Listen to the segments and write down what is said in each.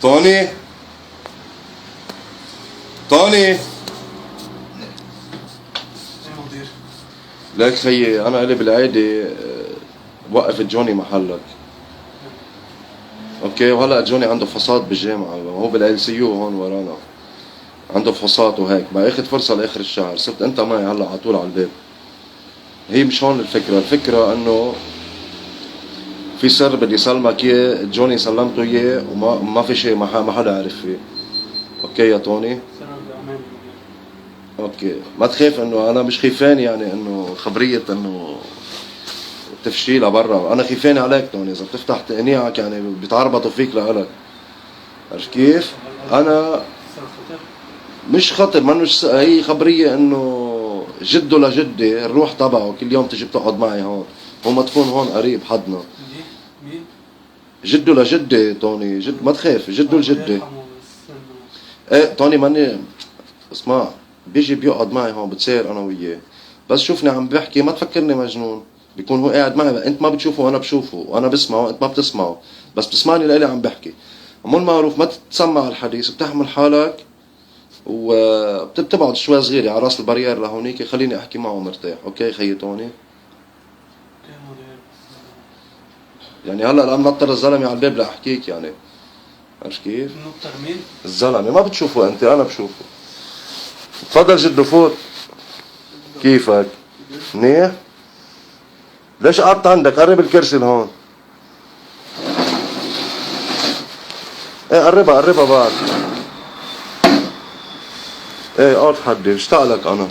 توني توني لك خيي انا قلي بالعادي وقف جوني محلك. اوكي وهلا جوني عنده فحوصات بالجامعه، هو بالال سي يو هون ورانا عنده فحوصات وهيك، ما اخذ فرصه لاخر الشهر، صرت انت معي هلا على طول على الباب. هي مش هون الفكره، الفكره انه في سر بدي سلمك اياه، جوني سلمته اياه وما في شيء، ما حدا عرف فيه. اوكي يا توني؟ اوكي ما تخاف، انه انا مش خيفان يعني انه خبريه انه تفشيلها برا، انا خيفان عليك توني، اذا بتفتح تقنيعك يعني بيتعربطوا فيك لإلك. عرفت كيف؟ انا مش خطر، منوش هي خبريه انه جده لجدي الروح تبعه كل يوم تجي بتقعد معي هون، هو مدفون هون قريب حدنا. مين؟ جده لجدي توني، جد ما تخاف، جده لجدي. ايه توني ماني اسمع، بيجي بيقعد معي هون بتسير انا وياه، بس شوفني عم بحكي ما تفكرني مجنون، بيكون هو قاعد معي، انت ما بتشوفه وانا بشوفه، وانا بسمعه انت ما بتسمعه، بس بتسمعني لإلي عم بحكي. عمول معروف ما تتسمع الحديث، بتحمل حالك وبتبعد شوي صغيرة على راس البارير لهونيك، خليني احكي معه مرتاح. اوكي خيي توني؟ يعني هلا الان نطر الزلمه على الباب لاحكيك يعني. عرفت كيف؟ نطر مين؟ الزلمه ما بتشوفه انت، انا بشوفه. تفضل جدو فوت. كيفك؟ منيح؟ ليش قعدت عندك؟ قرب الكرسي لهون. ايه قربها بعد. ايه اقعد حدي، مشتاق لك انا.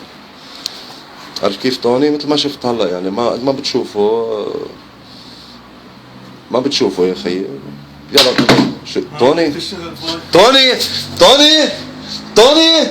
عرفت كيف توني؟ مثل ما شفت هلا يعني، ما بتشوفه، ما بتشوفه يا خيي. يلا توني توني توني توني